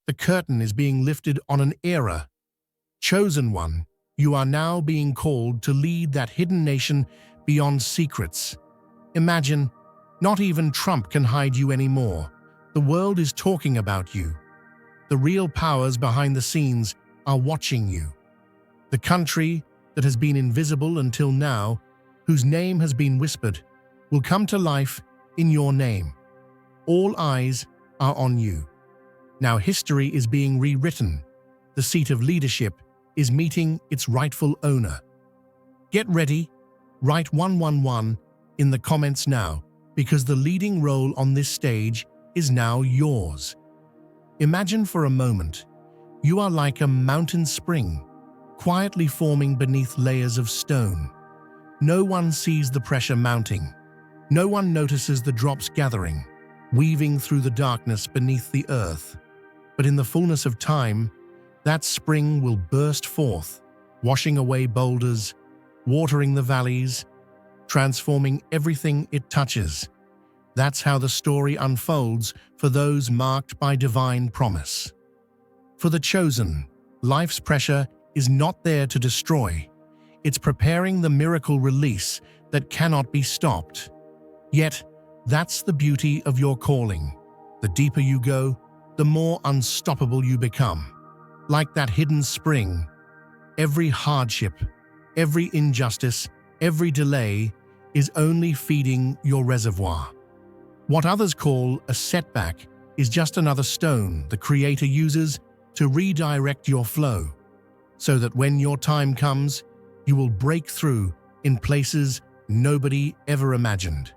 The curtain is being lifted on an era. Chosen one, you are now being called to lead that hidden nation beyond secrets. Imagine, not even Trump can hide you anymore. The world is talking about you. The real powers behind the scenes are watching you. The country that has been invisible until now, whose name has been whispered, will come to life in your name. All eyes are on you. Now history is being rewritten. The seat of leadership is meeting its rightful owner. Get ready, write 111 in the comments now, because the leading role on this stage is now yours. Imagine for a moment, you are like a mountain spring, quietly forming beneath layers of stone. No one sees the pressure mounting. No one notices the drops gathering, weaving through the darkness beneath the earth. But in the fullness of time, that spring will burst forth, washing away boulders, watering the valleys, transforming everything it touches. That's how the story unfolds for those marked by divine promise. For the chosen, life's pressure is not there to destroy. It's preparing the miracle release that cannot be stopped. Yet, that's the beauty of your calling. The deeper you go, the more unstoppable you become. Like that hidden spring, every hardship, every injustice, every delay is only feeding your reservoir. What others call a setback is just another stone the Creator uses to redirect your flow, so that when your time comes, you will break through in places nobody ever imagined.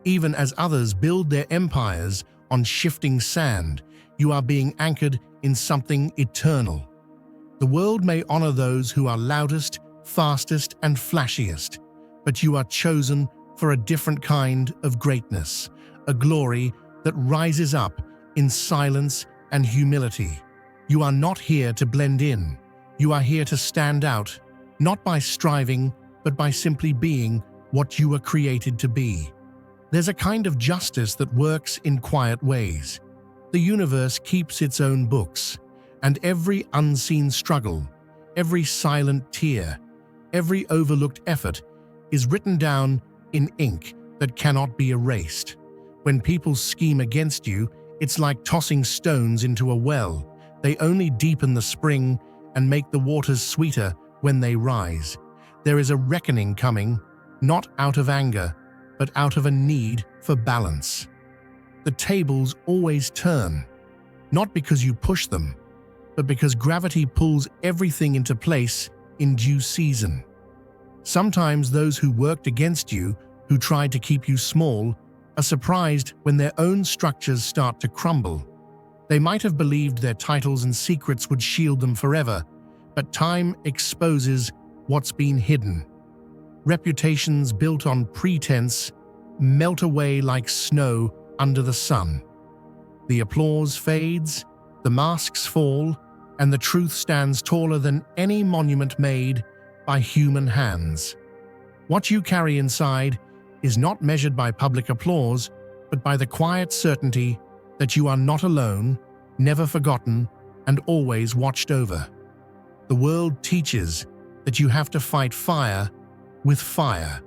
Even as others build their empires on shifting sand, you are being anchored in something eternal. The world may honor those who are loudest, fastest, and flashiest, but you are chosen for a different kind of greatness, a glory that rises up in silence and humility. You are not here to blend in. You are here to stand out, not by striving, but by simply being what you were created to be. There's a kind of justice that works in quiet ways. The universe keeps its own books, and every unseen struggle, every silent tear, every overlooked effort is written down in ink that cannot be erased. When people scheme against you, it's like tossing stones into a well. They only deepen the spring and make the waters sweeter when they rise. There is a reckoning coming, not out of anger, but out of a need for balance. The tables always turn, not because you push them, but because gravity pulls everything into place in due season. Sometimes those who worked against you, who tried to keep you small, are surprised when their own structures start to crumble. They might have believed their titles and secrets would shield them forever, but time exposes what's been hidden. Reputations built on pretense melt away like snow under the sun. The applause fades, the masks fall, and the truth stands taller than any monument made by human hands. What you carry inside is not measured by public applause, but by the quiet certainty that you are not alone, never forgotten, and always watched over. The world teaches that you have to fight fire with fire,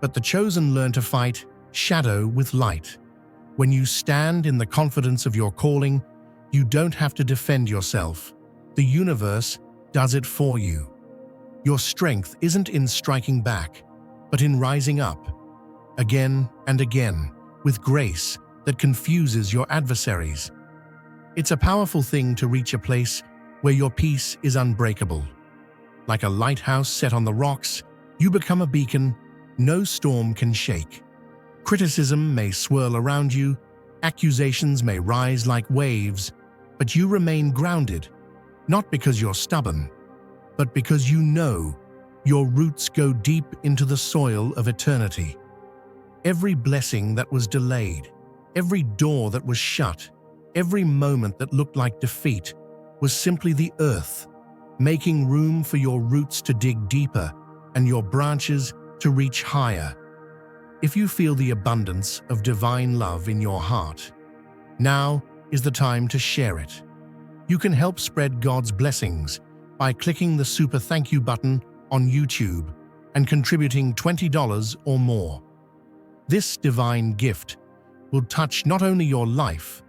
but the chosen learn to fight shadow with light. When you stand in the confidence of your calling, you don't have to defend yourself. The universe does it for you. Your strength isn't in striking back, but in rising up, again and again, with grace that confuses your adversaries. It's a powerful thing to reach a place where your peace is unbreakable. Like a lighthouse set on the rocks, you become a beacon no storm can shake. Criticism may swirl around you, accusations may rise like waves, but you remain grounded, not because you're stubborn, but because you know your roots go deep into the soil of eternity. Every blessing that was delayed, every door that was shut, every moment that looked like defeat was simply the earth, making room for your roots to dig deeper and your branches to reach higher. If you feel the abundance of divine love in your heart, now is the time to share it. You can help spread God's blessings by clicking the super thank you button on YouTube and contributing $20 or more. This divine gift will touch not only your life,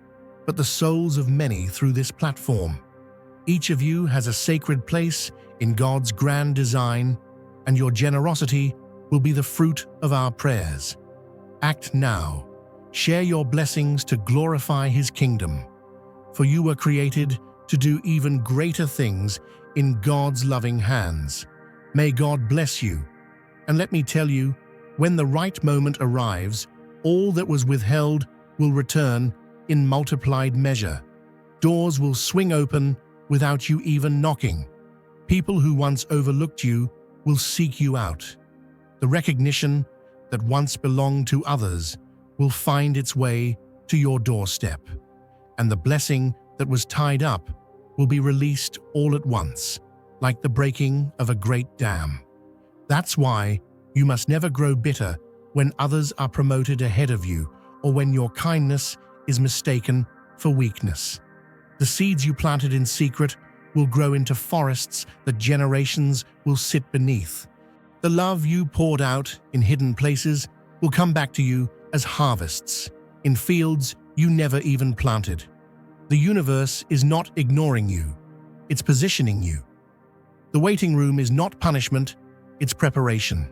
but the souls of many through this platform. Each of you has a sacred place in God's grand design, and your generosity will be the fruit of our prayers. Act now. Share your blessings to glorify His kingdom, for you were created to do even greater things in God's loving hands. May God bless you. And let me tell you, when the right moment arrives, all that was withheld will return in multiplied measure. Doors will swing open without you even knocking. People who once overlooked you will seek you out. The recognition that once belonged to others will find its way to your doorstep, and the blessing that was tied up will be released all at once, like the breaking of a great dam. That's why you must never grow bitter when others are promoted ahead of you, or when your kindness is mistaken for weakness. The seeds you planted in secret will grow into forests that generations will sit beneath. The love you poured out in hidden places will come back to you as harvests in fields you never even planted. The universe is not ignoring you, it's positioning you. The waiting room is not punishment, it's preparation.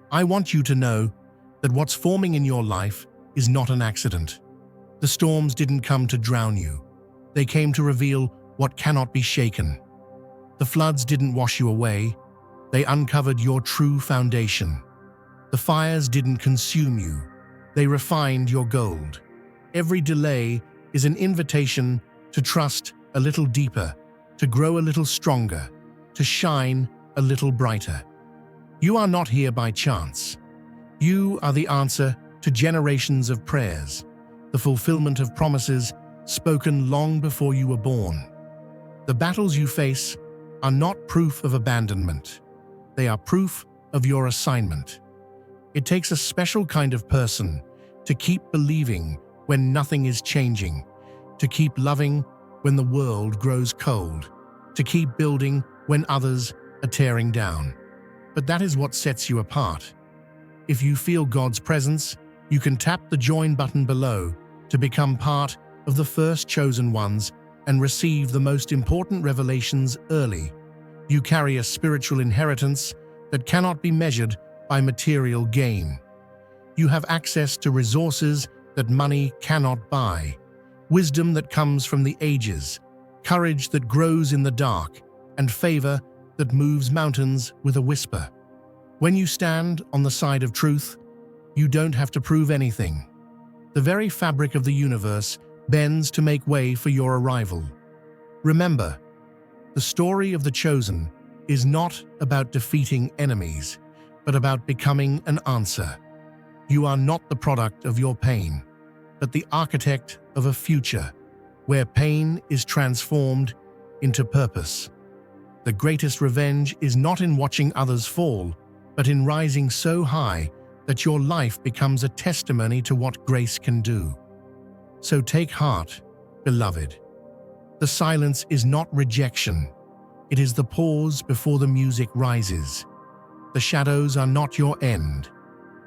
I want you to know that what's forming in your life is not an accident. The storms didn't come to drown you. They came to reveal what cannot be shaken. The floods didn't wash you away. They uncovered your true foundation. The fires didn't consume you. They refined your gold. Every delay is an invitation to trust a little deeper, to grow a little stronger, to shine a little brighter. You are not here by chance. You are the answer to generations of prayers, the fulfillment of promises spoken long before you were born. The battles you face are not proof of abandonment. They are proof of your assignment. It takes a special kind of person to keep believing when nothing is changing, to keep loving when the world grows cold, to keep building when others are tearing down. But that is what sets you apart. If you feel God's presence, you can tap the join button below to become part of the first chosen ones and receive the most important revelations early. You carry a spiritual inheritance that cannot be measured by material gain. You have access to resources that money cannot buy, wisdom that comes from the ages, courage that grows in the dark, and favor that moves mountains with a whisper. When you stand on the side of truth, you don't have to prove anything. The very fabric of the universe bends to make way for your arrival. Remember, the story of the chosen is not about defeating enemies, but about becoming an answer. You are not the product of your pain, but the architect of a future where pain is transformed into purpose. The greatest revenge is not in watching others fall, but in rising so high that your life becomes a testimony to what grace can do. So take heart, beloved. The silence is not rejection. It is the pause before the music rises. The shadows are not your end.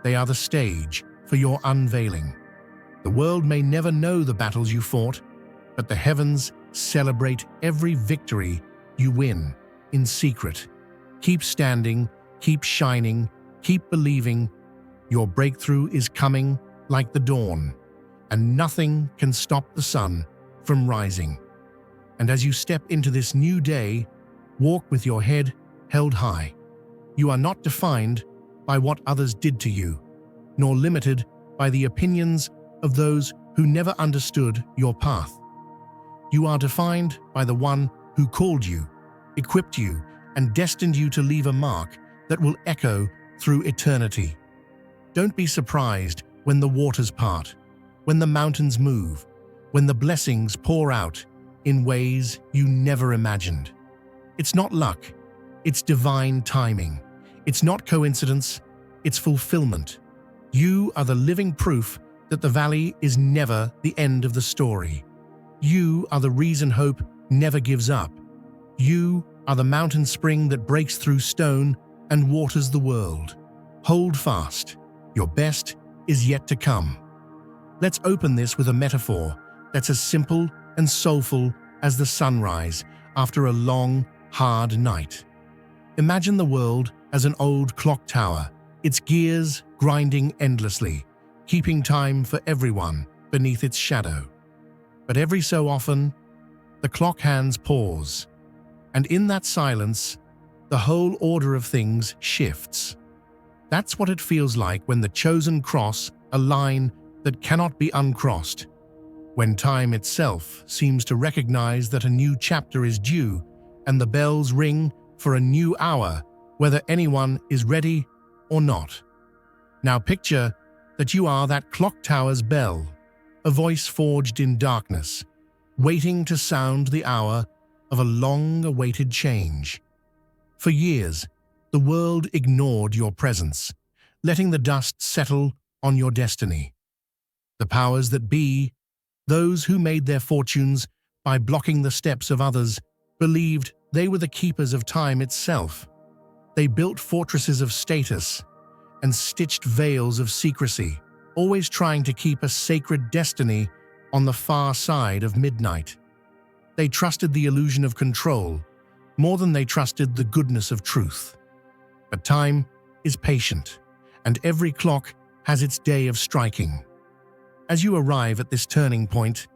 They are the stage for your unveiling. The world may never know the battles you fought, but the heavens celebrate every victory you win in secret. Keep standing, keep shining, keep believing. Your breakthrough is coming like the dawn, and nothing can stop the sun from rising. And as you step into this new day, walk with your head held high. You are not defined by what others did to you, nor limited by the opinions of those who never understood your path. You are defined by the one who called you, equipped you, and destined you to leave a mark that will echo through eternity. Don't be surprised when the waters part, when the mountains move, when the blessings pour out in ways you never imagined. It's not luck, it's divine timing. It's not coincidence, it's fulfillment. You are the living proof that the valley is never the end of the story. You are the reason hope never gives up. You are the mountain spring that breaks through stone and waters the world. Hold fast. Your best is yet to come. Let's open this with a metaphor that's as simple and soulful as the sunrise after a long, hard night. Imagine the world as an old clock tower, its gears grinding endlessly, keeping time for everyone beneath its shadow. But every so often, the clock hands pause, and in that silence, the whole order of things shifts. That's what it feels like when the chosen cross a line that cannot be uncrossed, when time itself seems to recognize that a new chapter is due and the bells ring for a new hour, whether anyone is ready or not. Now picture that you are that clock tower's bell, a voice forged in darkness, waiting to sound the hour of a long-awaited change. For years, the world ignored your presence, letting the dust settle on your destiny. The powers that be, those who made their fortunes by blocking the steps of others, believed they were the keepers of time itself. They built fortresses of status and stitched veils of secrecy, always trying to keep a sacred destiny on the far side of midnight. They trusted the illusion of control more than they trusted the goodness of truth. But time is patient, and every clock has its day of striking. As you arrive at this turning point,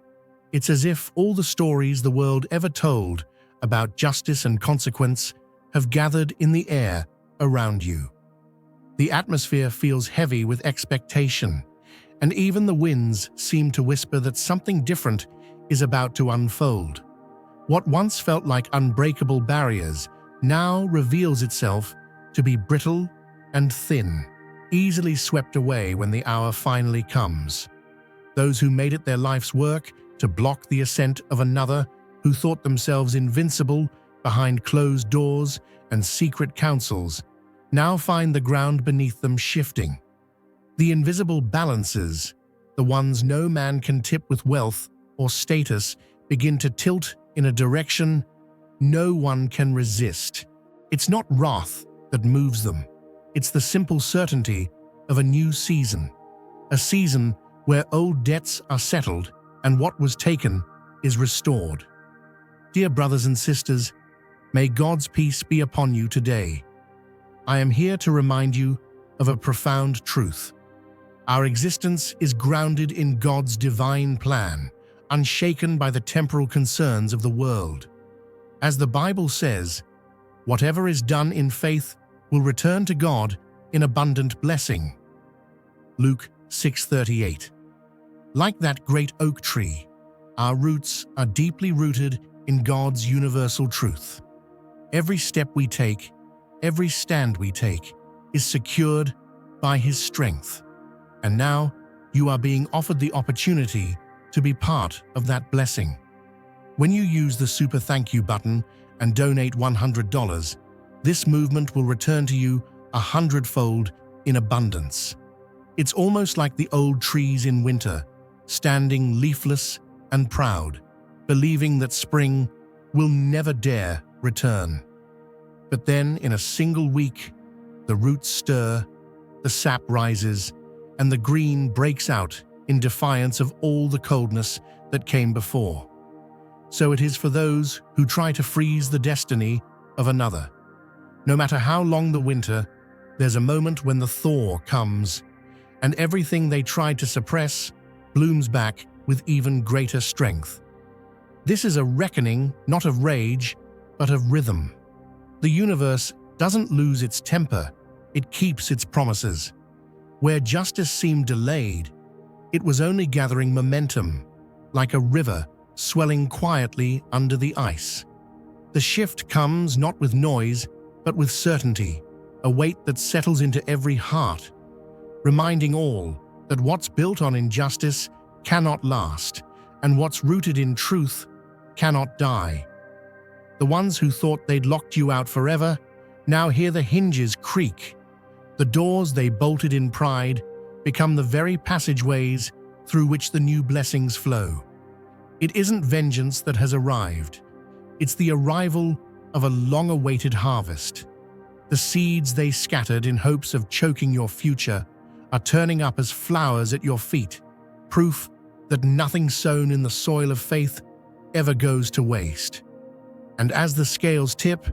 it's as if all the stories the world ever told about justice and consequence have gathered in the air around you. The atmosphere feels heavy with expectation, and even the winds seem to whisper that something different is about to unfold. What once felt like unbreakable barriers now reveals itself to be brittle and thin, easily swept away when the hour finally comes. Those who made it their life's work to block the ascent of another, who thought themselves invincible behind closed doors and secret councils, now find the ground beneath them shifting. The invisible balances, the ones no man can tip with wealth or status, begin to tilt in a direction no one can resist. It's not wrath that moves them. It's the simple certainty of a new season. A season where old debts are settled and what was taken is restored. Dear brothers and sisters, may God's peace be upon you today. I am here to remind you of a profound truth. Our existence is grounded in God's divine plan, unshaken by the temporal concerns of the world. As the Bible says, whatever is done in faith will return to God in abundant blessing. Luke 6:38. Like that great oak tree, our roots are deeply rooted in God's universal truth. Every step we take, every stand we take, is secured by His strength. And now, you are being offered the opportunity to be part of that blessing. When you use the Super Thank You button and donate $100, this movement will return to you 100-fold in abundance. It's almost like the old trees in winter, standing leafless and proud, believing that spring will never dare return. But then, in a single week, the roots stir, the sap rises, and the green breaks out in defiance of all the coldness that came before. So it is for those who try to freeze the destiny of another. No matter how long the winter, there's a moment when the thaw comes, and everything they tried to suppress blooms back with even greater strength. This is a reckoning not of rage, but of rhythm. The universe doesn't lose its temper, it keeps its promises. Where justice seemed delayed, it was only gathering momentum, like a river swelling quietly under the ice. The shift comes not with noise, but with certainty, a weight that settles into every heart, reminding all that what's built on injustice cannot last, and what's rooted in truth cannot die. The ones who thought they'd locked you out forever now hear the hinges creak. The doors they bolted in pride become the very passageways through which the new blessings flow. It isn't vengeance that has arrived. It's the arrival of a long-awaited harvest. The seeds they scattered in hopes of choking your future are turning up as flowers at your feet, proof that nothing sown in the soil of faith ever goes to waste. And as the scales tip,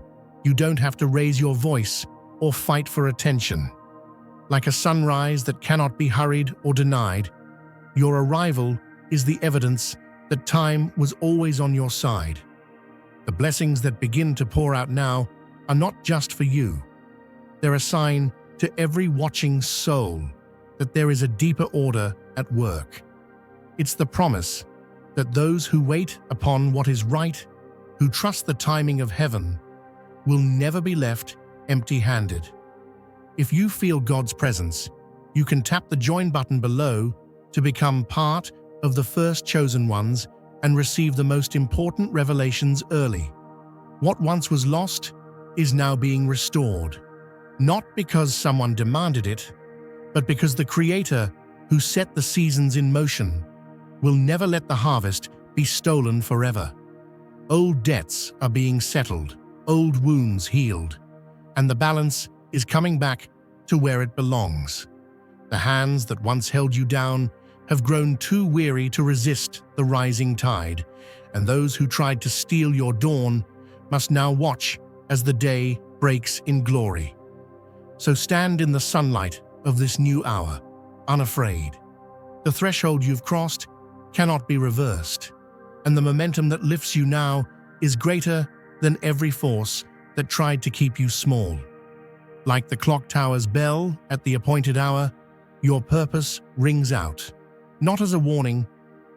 you don't have to raise your voice or fight for attention. Like a sunrise that cannot be hurried or denied, your arrival is the evidence that time was always on your side. The blessings that begin to pour out now are not just for you. They're a sign to every watching soul that there is a deeper order at work. It's the promise that those who wait upon what is right, who trust the timing of heaven, will never be left empty-handed. If you feel God's presence, you can tap the join button below to become part of the first chosen ones and receive the most important revelations early. What once was lost is now being restored, not because someone demanded it, but because the Creator who set the seasons in motion will never let the harvest be stolen forever. Old debts are being settled, old wounds healed, and the balance is coming back to where it belongs. The hands that once held you down have grown too weary to resist the rising tide, and those who tried to steal your dawn must now watch as the day breaks in glory. So stand in the sunlight of this new hour, unafraid. The threshold you've crossed cannot be reversed, and the momentum that lifts you now is greater than every force that tried to keep you small. Like the clock tower's bell at the appointed hour, your purpose rings out, not as a warning,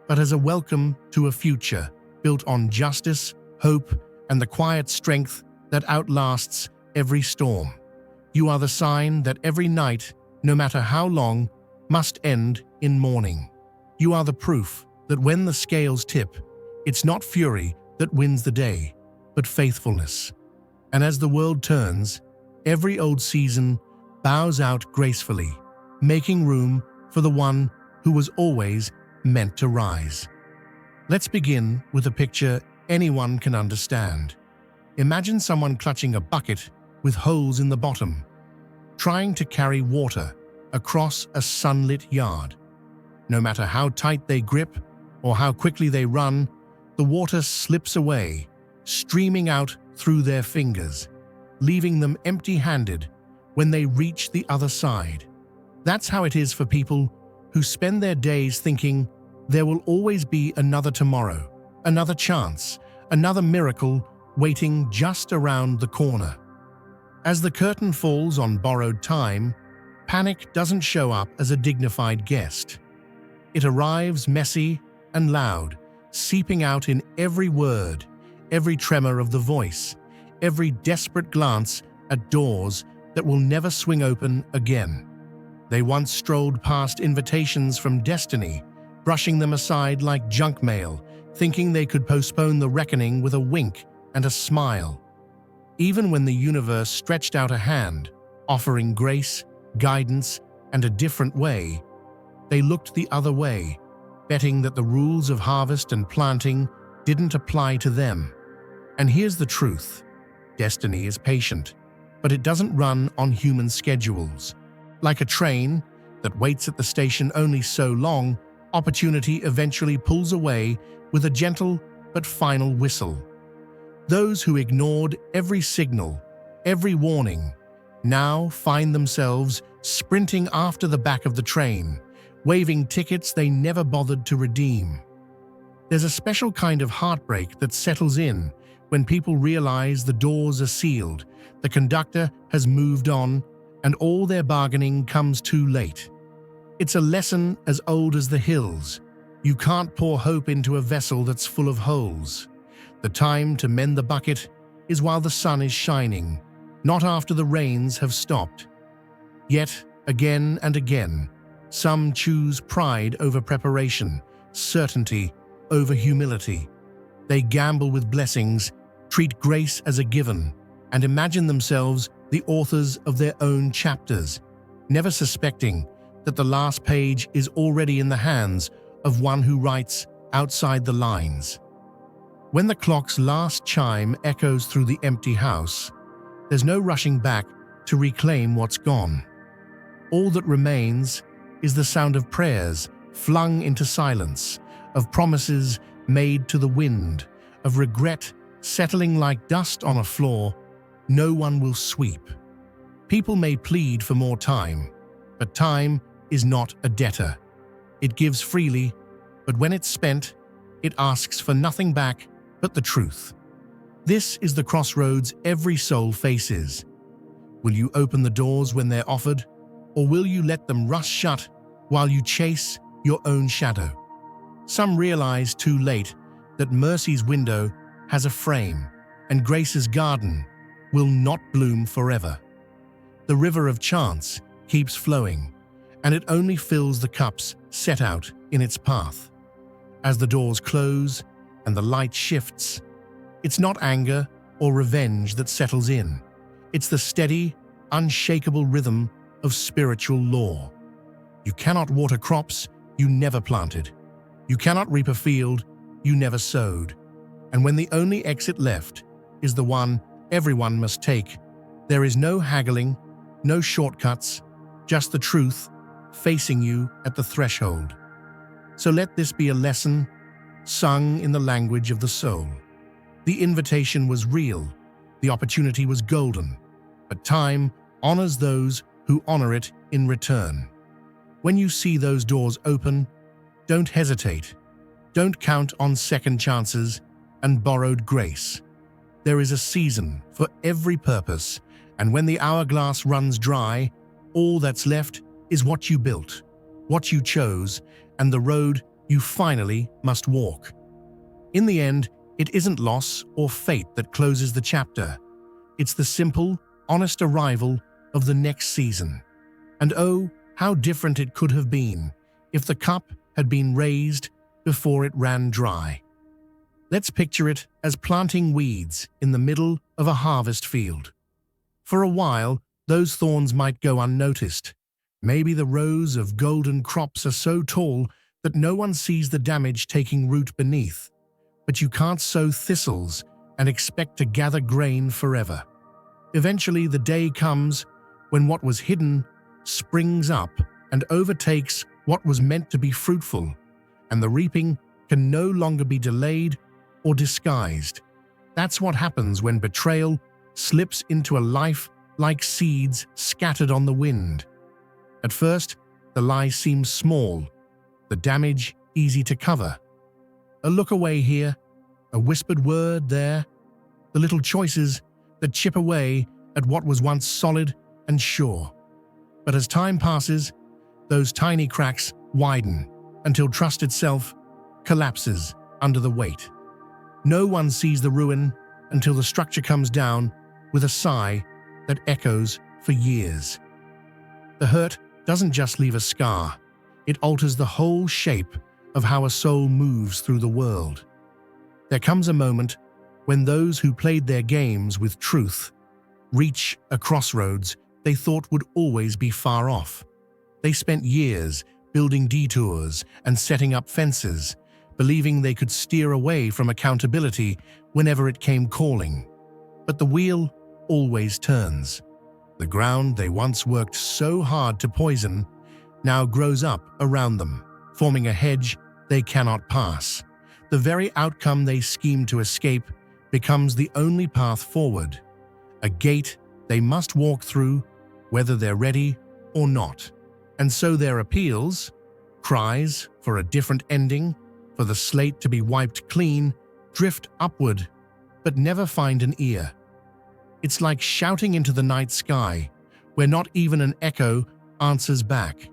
but as a welcome to a future built on justice, hope, and the quiet strength that outlasts every storm. You are the sign that every night, no matter how long, must end in mourning. You are the proof that when the scales tip, it's not fury that wins the day, but faithfulness. And as the world turns, every old season bows out gracefully, making room for the one who was always meant to rise. Let's begin with a picture anyone can understand. Imagine someone clutching a bucket with holes in the bottom, trying to carry water across a sunlit yard. No matter how tight they grip or how quickly they run, the water slips away, streaming out through their fingers, leaving them empty-handed when they reach the other side. That's how it is for people who spend their days thinking there will always be another tomorrow, another chance, another miracle waiting just around the corner. As the curtain falls on borrowed time, panic doesn't show up as a dignified guest. It arrives messy and loud, seeping out in every word, every tremor of the voice, every desperate glance at doors that will never swing open again. They once strolled past invitations from destiny, brushing them aside like junk mail, thinking they could postpone the reckoning with a wink and a smile. Even when the universe stretched out a hand, offering grace, guidance, and a different way, they looked the other way, betting that the rules of harvest and planting didn't apply to them. And here's the truth. Destiny is patient, but it doesn't run on human schedules. Like a train that waits at the station only so long, opportunity eventually pulls away with a gentle but final whistle. Those who ignored every signal, every warning, now find themselves sprinting after the back of the train, waving tickets they never bothered to redeem. There's a special kind of heartbreak that settles in when people realize the doors are sealed, the conductor has moved on, and all their bargaining comes too late. It's a lesson as old as the hills. You can't pour hope into a vessel that's full of holes. The time to mend the bucket is while the sun is shining, not after the rains have stopped. Yet, again and again, some choose pride over preparation, certainty over humility. They gamble with blessings, treat grace as a given, and imagine themselves the authors of their own chapters, never suspecting that the last page is already in the hands of one who writes outside the lines. When the clock's last chime echoes through the empty house, there's no rushing back to reclaim what's gone. All that remains is the sound of prayers flung into silence, of promises made to the wind, of regret settling like dust on a floor no one will sweep. People may plead for more time, but time is not a debtor. It gives freely, but when it's spent, it asks for nothing back but the truth. This is the crossroads every soul faces. Will you open the doors when they're offered, or will you let them rush shut while you chase your own shadow? Some realize too late that mercy's window has a frame, and grace's garden will not bloom forever. The river of chance keeps flowing, and it only fills the cups set out in its path. As the doors close and the light shifts, it's not anger or revenge that settles in. It's the steady, unshakable rhythm of spiritual law. You cannot water crops you never planted. You cannot reap a field you never sowed. And when the only exit left is the one everyone must take, there is no haggling, no shortcuts, just the truth facing you at the threshold. So let this be a lesson sung in the language of the soul. The invitation was real, the opportunity was golden, but time honors those who honor it in return. When you see those doors open, don't hesitate. Don't count on second chances and borrowed grace. There is a season for every purpose, and when the hourglass runs dry, all that's left is what you built, what you chose, and the road you finally must walk. In the end, it isn't loss or fate that closes the chapter. It's the simple, honest arrival of the next season. And oh, how different it could have been if the cup had been raised before it ran dry. Let's picture it as planting weeds in the middle of a harvest field. For a while, those thorns might go unnoticed. Maybe the rows of golden crops are so tall that no one sees the damage taking root beneath. But you can't sow thistles and expect to gather grain forever. Eventually, the day comes when what was hidden springs up and overtakes what was meant to be fruitful, and the reaping can no longer be delayed or disguised. That's what happens when betrayal slips into a life like seeds scattered on the wind. At first, the lie seems small, the damage easy to cover. A look away here, a whispered word there, the little choices that chip away at what was once solid and sure. But as time passes, those tiny cracks widen until trust itself collapses under the weight. No one sees the ruin until the structure comes down with a sigh that echoes for years. The hurt doesn't just leave a scar, it alters the whole shape of how a soul moves through the world. There comes a moment when those who played their games with truth reach a crossroads they thought would always be far off. They spent years building detours and setting up fences, believing they could steer away from accountability whenever it came calling. But the wheel always turns. The ground they once worked so hard to poison now grows up around them, forming a hedge they cannot pass. The very outcome they schemed to escape becomes the only path forward, a gate they must walk through, whether they're ready or not. And so their appeals, cries for a different ending, for the slate to be wiped clean, drift upward, but never find an ear. It's like shouting into the night sky, where not even an echo answers back.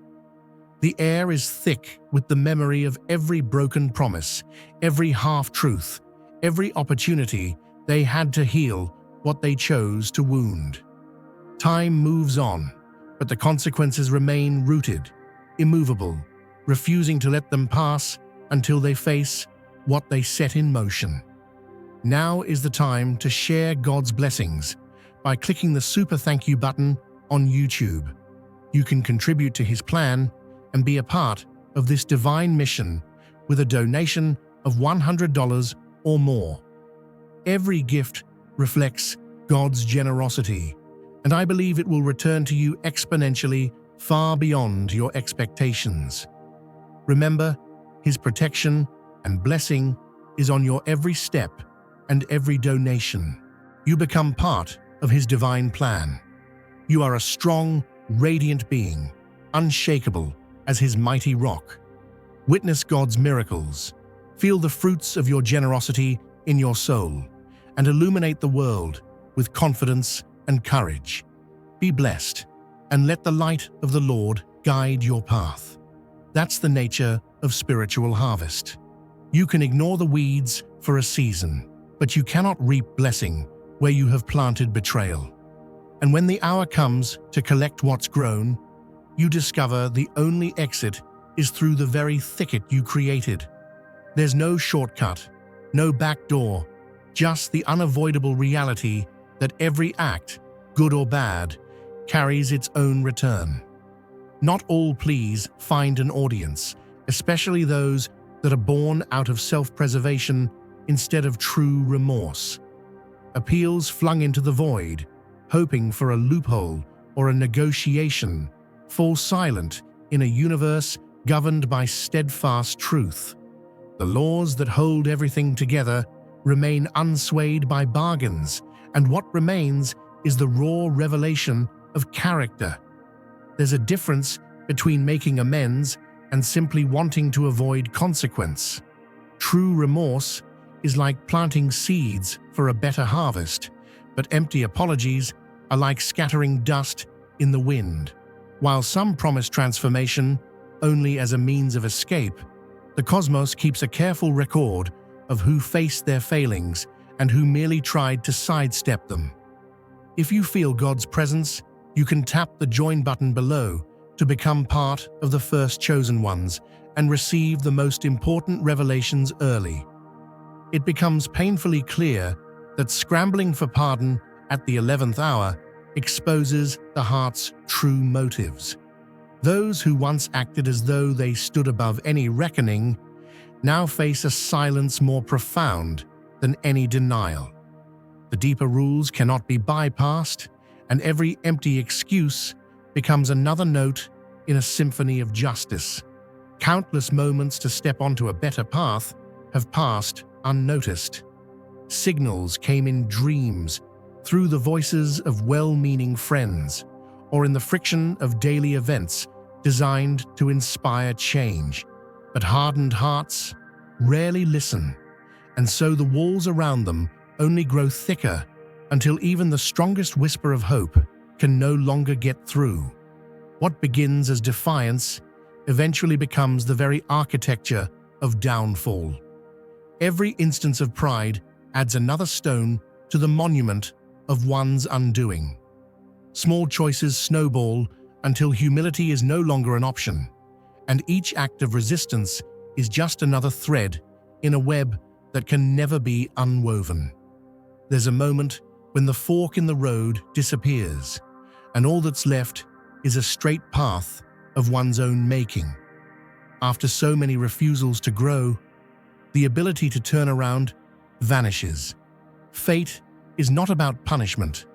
The air is thick with the memory of every broken promise, every half-truth, every opportunity they had to heal what they chose to wound. Time moves on, but the consequences remain rooted, immovable, refusing to let them pass until they face what they set in motion. Now is the time to share God's blessings by clicking the super thank you button on YouTube. You can contribute to His plan and be a part of this divine mission with a donation of $100 or more. Every gift reflects God's generosity, and I believe it will return to you exponentially far beyond your expectations. Remember, His protection and blessing is on your every step and every donation. You become part of His divine plan. You are a strong, radiant being, unshakable as His mighty rock. Witness God's miracles, feel the fruits of your generosity in your soul, and illuminate the world with confidence and courage. Be blessed, and let the light of the Lord guide your path. That's the nature of spiritual harvest. You can ignore the weeds for a season, but you cannot reap blessing where you have planted betrayal. And when the hour comes to collect what's grown, you discover the only exit is through the very thicket you created. There's no shortcut, no back door, just the unavoidable reality that every act, good or bad, carries its own return. Not all pleas find an audience, especially those that are born out of self-preservation instead of true remorse. Appeals flung into the void, hoping for a loophole or a negotiation, fall silent in a universe governed by steadfast truth. The laws that hold everything together remain unswayed by bargains, and what remains is the raw revelation of character. There's a difference between making amends and simply wanting to avoid consequence. True remorse is like planting seeds for a better harvest, but empty apologies are like scattering dust in the wind. While some promise transformation only as a means of escape, the cosmos keeps a careful record of who faced their failings and who merely tried to sidestep them. If you feel God's presence, you can tap the join button below to become part of the first chosen ones and receive the most important revelations early. It becomes painfully clear that scrambling for pardon at the 11th hour exposes the heart's true motives. Those who once acted as though they stood above any reckoning now face a silence more profound than any denial. The deeper rules cannot be bypassed, and every empty excuse becomes another note in a symphony of justice. Countless moments to step onto a better path have passed unnoticed. Signals came in dreams, through the voices of well-meaning friends, or in the friction of daily events designed to inspire change. But hardened hearts rarely listen, and so the walls around them only grow thicker until even the strongest whisper of hope can no longer get through. What begins as defiance eventually becomes the very architecture of downfall. Every instance of pride adds another stone to the monument of one's undoing. Small choices snowball until humility is no longer an option, and each act of resistance is just another thread in a web that can never be unwoven. There's a moment when the fork in the road disappears, and all that's left is a straight path of one's own making. After so many refusals to grow, the ability to turn around vanishes. Fate is not about punishment,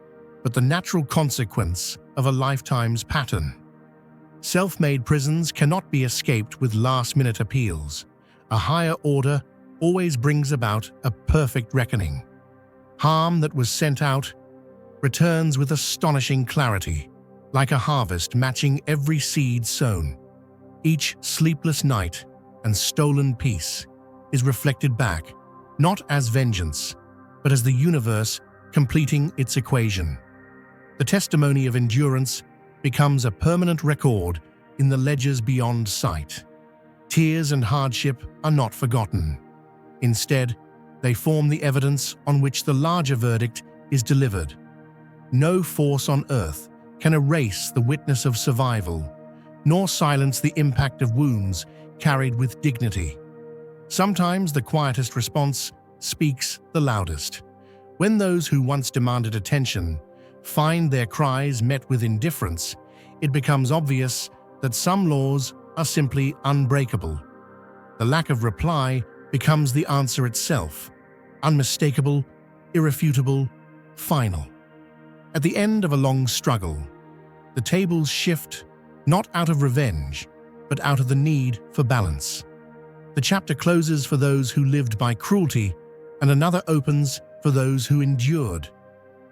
but the natural consequence of a lifetime's pattern. Self-made prisons cannot be escaped with last-minute appeals. A higher order always brings about a perfect reckoning. Harm that was sent out returns with astonishing clarity, like a harvest matching every seed sown. Each sleepless night and stolen peace is reflected back, not as vengeance, but as the universe completing its equation. The testimony of endurance becomes a permanent record in the ledgers beyond sight. Tears and hardship are not forgotten. Instead, they form the evidence on which the larger verdict is delivered. No force on earth can erase the witness of survival, nor silence the impact of wounds carried with dignity. Sometimes the quietest response speaks the loudest. When those who once demanded attention find their cries met with indifference, it becomes obvious that some laws are simply unbreakable. The lack of reply becomes the answer itself, unmistakable irrefutable, final. At the end of a long struggle, the tables shift not out of revenge, but out of the need for balance. The chapter closes for those who lived by cruelty, and another opens for those who endured.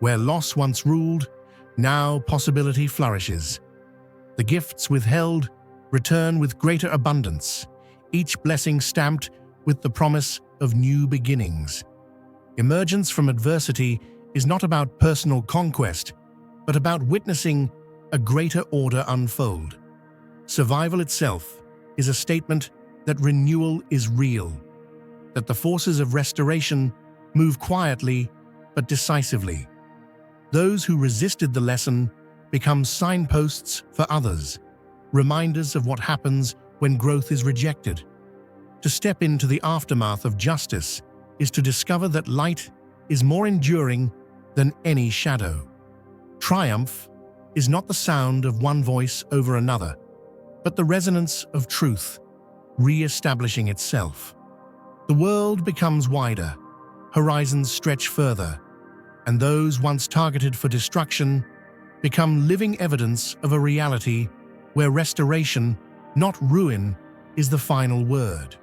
Where loss once ruled, now possibility flourishes. The gifts withheld return with greater abundance, each blessing stamped with the promise of new beginnings. Emergence from adversity is not about personal conquest, but about witnessing a greater order unfold. Survival itself is a statement that renewal is real, that the forces of restoration move quietly but decisively. Those who resisted the lesson become signposts for others, reminders of what happens when growth is rejected. To step into the aftermath of justice is to discover that light is more enduring than any shadow. Triumph is not the sound of one voice over another, but the resonance of truth, re-establishing itself. The world becomes wider, horizons stretch further, and those once targeted for destruction become living evidence of a reality where restoration, not ruin, is the final word.